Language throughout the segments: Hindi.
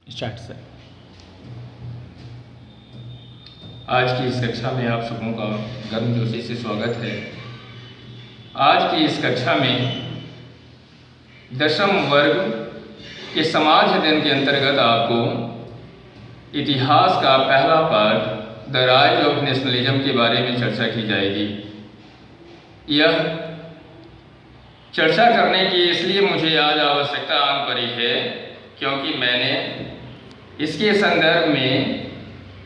Start sir. आज की इस कक्षा में आप सबों का गर्मजोशी से स्वागत है। आज की इस कक्षा में 10वीं वर्ग के समाज अध्ययन के अंतर्गत आपको इतिहास का पहला पाठ द राइज ऑफ नेशनलिज्म के बारे में चर्चा की जाएगी। यह चर्चा करने की इसलिए मुझे आज आवश्यकता आन पड़ी है क्योंकि मैंने इसके संदर्भ में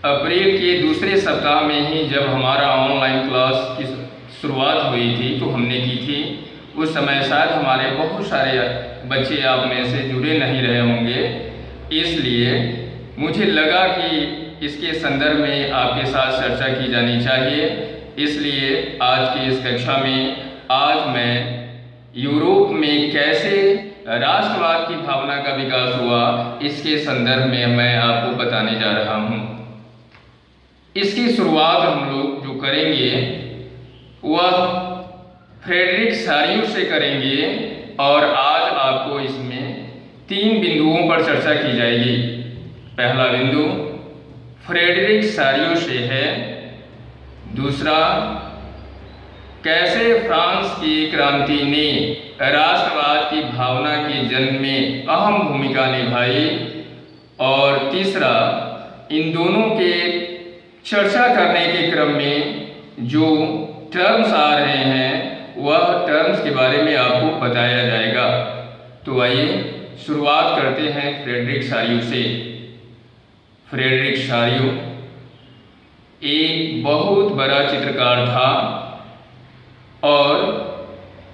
अप्रैल के दूसरे सप्ताह में ही जब हमारा ऑनलाइन क्लास की शुरुआत हुई थी तो हमने की थी। उस समय शायद हमारे बहुत सारे बच्चे आप में से जुड़े नहीं रहे होंगे, इसलिए मुझे लगा कि इसके संदर्भ में आपके साथ चर्चा की जानी चाहिए। इसलिए आज की इस कक्षा में आज मैं यूरोप में कैसे राष्ट्रवाद की भावना का विकास हुआ इसके संदर्भ में मैं आपको बताने जा रहा हूँ। इसकी शुरुआत हम लोग जो करेंगे वह फ्रेडरिक सारियू से करेंगे और आज आपको इसमें 3 बिंदुओं पर चर्चा की जाएगी। पहला बिंदु फ्रेडरिक सारियू से है, दूसरा कैसे फ्रांस की क्रांति ने राष्ट्रवाद की भावना के जन्म में अहम भूमिका निभाई, और तीसरा इन दोनों के चर्चा करने के क्रम में जो टर्म्स आ रहे हैं वह टर्म्स के बारे में आपको बताया जाएगा। तो आइए शुरुआत करते हैं फ्रेडरिक सारियू से। फ्रेडरिक सारियू एक बहुत बड़ा चित्रकार था और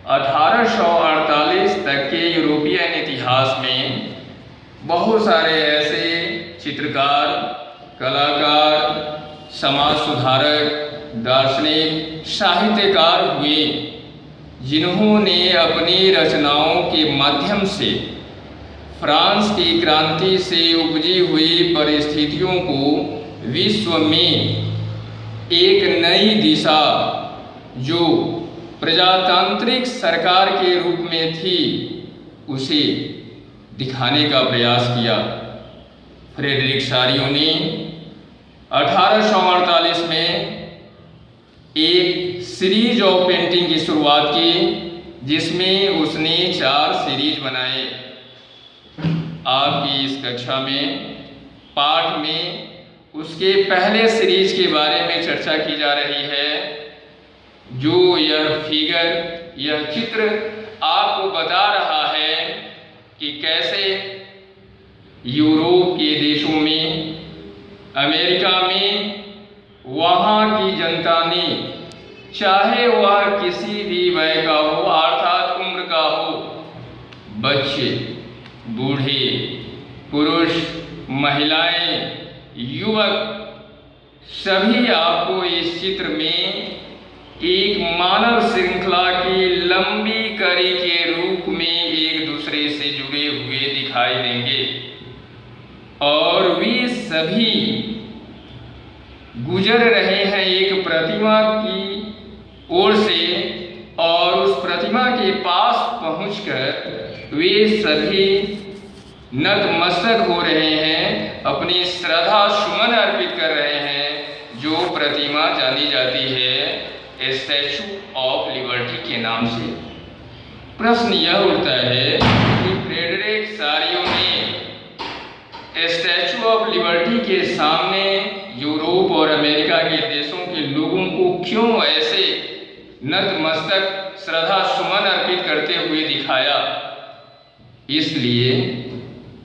1848 तक के यूरोपियन इतिहास में बहुत सारे ऐसे चित्रकार, कलाकार, समाज सुधारक, दार्शनिक, साहित्यकार हुए जिन्होंने अपनी रचनाओं के माध्यम से फ्रांस की क्रांति से उपजी हुई परिस्थितियों को विश्व में एक नई दिशा जो प्रजातांत्रिक सरकार के रूप में थी उसे दिखाने का प्रयास किया। फ्रेडरिक सारियू ने 1848 में एक सीरीज ऑफ पेंटिंग की शुरुआत की जिसमें उसने 4 सीरीज बनाए। आपकी इस कक्षा में पाठ में उसके पहले सीरीज के बारे में चर्चा की जा रही है। जो यह चित्र आपको बता रहा है कि कैसे यूरोप के देशों में, अमेरिका में वहाँ की जनता ने, चाहे वह किसी भी वय का हो अर्थात उम्र का हो, बच्चे, बूढ़े, पुरुष, महिलाएं, युवक, सभी आपको इस चित्र में एक मानव श्रृंखला की लंबी कड़ी के रूप में एक दूसरे से जुड़े हुए दिखाई देंगे और वे सभी गुजर रहे हैं एक प्रतिमा की ओर से, और उस प्रतिमा के पास पहुंचकर वे सभी नतमस्तक हो रहे हैं, अपनी श्रद्धा सुमन अर्पित कर रहे हैं, जो प्रतिमा जानी जाती है स्टैचू ऑफ लिबर्टी के नाम से। प्रश्न यह उठता है कि फ्रेडरिक सारियू ने स्टैचू ऑफ लिबर्टी के सामने यूरोप और अमेरिका के देशों के लोगों को क्यों ऐसे नतमस्तक श्रद्धा सुमन अर्पित करते हुए दिखाया? इसलिए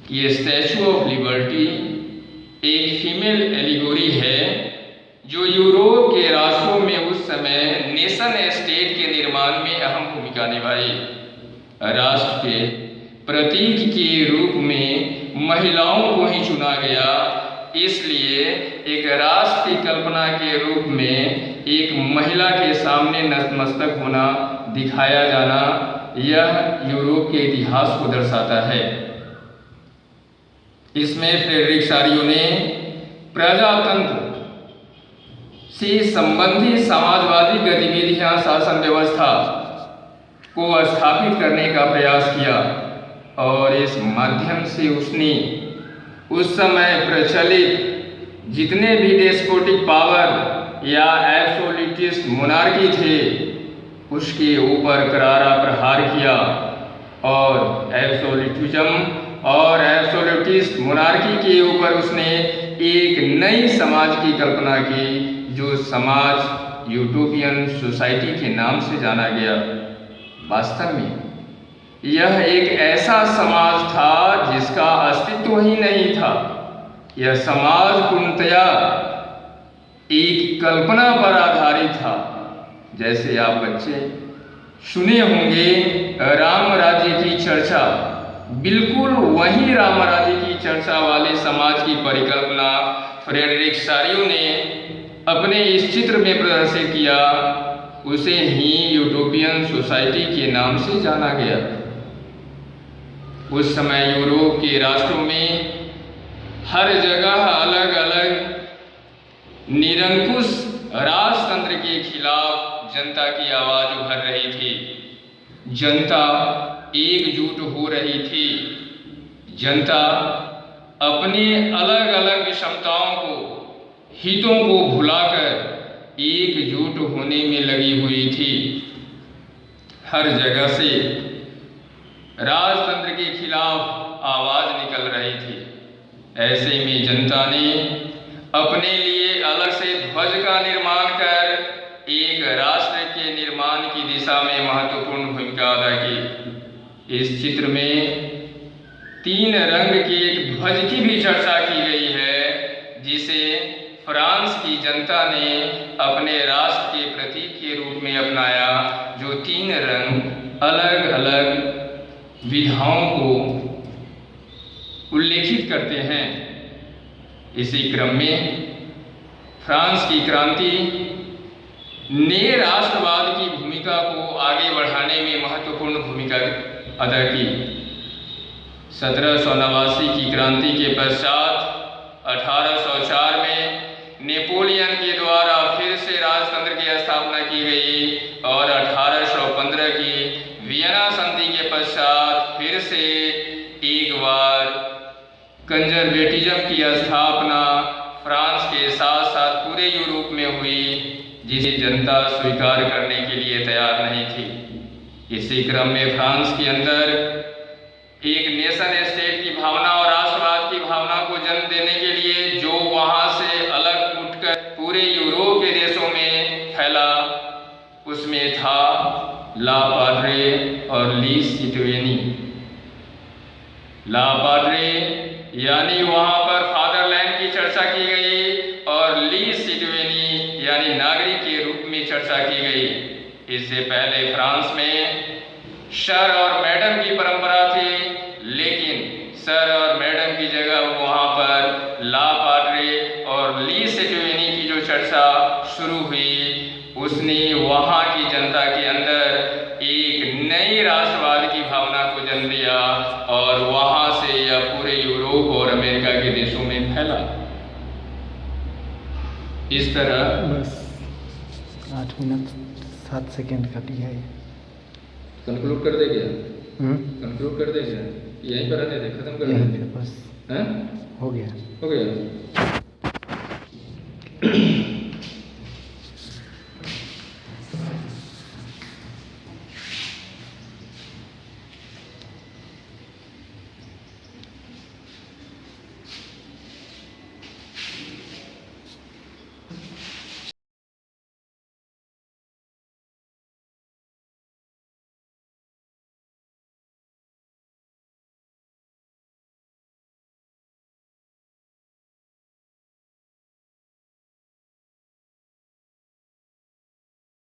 कि स्टैचू ऑफ लिबर्टी एक फीमेल एलिगोरी है जो यूरोप के राष्ट्रों में उस समय नेशन स्टेट के निर्माण में अहम भूमिका निभाई। राष्ट्र के प्रतीक के रूप में महिलाओं को ही चुना गया, इसलिए एक राष्ट्र की कल्पना के रूप में एक महिला के सामने नतमस्तक होना, दिखाया जाना, यह यूरोप के इतिहास को दर्शाता है। इसमें फ्रेडरिक सारियू ने प्रजातंत्र से संबंधित समाजवादी गतिविधियां, शासन व्यवस्था को स्थापित करने का प्रयास किया और इस माध्यम से उसने उस समय प्रचलित जितने भी डेस्पोटिक पावर या एब्सोल्यूटिस्ट मोनार्की थे उसके ऊपर करारा प्रहार किया और एब्सोल्यूटिज्म और एब्सोल्यूटिस्ट मोनार्की के ऊपर उसने एक नई समाज की कल्पना की जो समाज यूटोपियन सोसाइटी के नाम से जाना गया। वास्तव में यह एक ऐसा समाज था जिसका अस्तित्व ही नहीं था। यह समाज पूर्णतया एक कल्पना पर आधारित था। जैसे आप बच्चे सुने होंगे राम राज्य की चर्चा, बिल्कुल वही राम राज्य की चर्चा वाले समाज की परिकल्पना फ्रेडरिक सारियो ने अपने इस चित्र में प्रदर्शित किया। उसे ही यूटोपियन सोसाइटी के नाम से जाना गया। उस समय यूरोप के राष्ट्रों में हर जगह अलग अलग निरंकुश राजतंत्र के खिलाफ जनता की आवाज उभर रही थी। जनता एकजुट हो रही थी। जनता अपने अलग अलग विषमताओं को, हितों को भुलाकर एकजुट होने में लगी हुई थी। हर जगह से राजतंत्र के खिलाफ आवाज निकल रही थी। ऐसे में जनता ने अपने लिए अलग से ध्वज का निर्माण कर एक राष्ट्र के निर्माण की दिशा में महत्वपूर्ण भूमिका अदा की। इस चित्र में 3 रंग के एक ध्वज की भी चर्चा की गई है जिसे फ्रांस की जनता ने अपने राष्ट्र के प्रतीक के रूप में अपनाया, जो 3 रंग अलग अलग विधाओं को उल्लेखित करते हैं। इसी क्रम में फ्रांस की क्रांति ने राष्ट्रवाद की भूमिका को आगे बढ़ाने में महत्वपूर्ण भूमिका अदा की। 1789 की क्रांति के पश्चात 1804 में नेपोलियन के द्वारा फिर से राजतंत्र की स्थापना की गई और 1815 की वियना संधि के पश्चात फिर से एक बार कंजर्वेटिज्म की स्थापना फ्रांस के साथ साथ पूरे यूरोप में हुई, जिसे जनता स्वीकार करने के लिए तैयार नहीं थी। इसी क्रम में फ्रांस के अंदर एक नेशन स्टेट की भावना और राष्ट्रवाद की भावना को जन्म देने के लिए जो वहां से अलग उठकर पूरे यूरोप के देशों में फैला, उसमें था ला पाद्रे और ली सिटवेनी। ला पाद्रे यानी वहां पर फादरलैंड की चर्चा की गई और ली सिटवेनी यानी नागरिक के रूप में चर्चा की गई। इससे पहले फ्रांस में सर और मैडम की परंपरा थी, लेकिन सर और मैडम की जगह वहां पर ला पाद्रे और ली सिटवेनी की जो चर्चा शुरू हुई, उसने वहां की जनता के अंदर एक नई राष्ट्रवाद की भावना को जन्म दिया और वहां से यह पूरे यूरोप और अमेरिका के देशों में फैला। इस तरह बस 8 मिनट 7 सेकेंड का दिया है। कंक्लूड कर दे क्या? कंक्लूड कर दे क्या? यहीं पर रहने दे, खत्म कर दे बस हैं? हो गया। हो गया।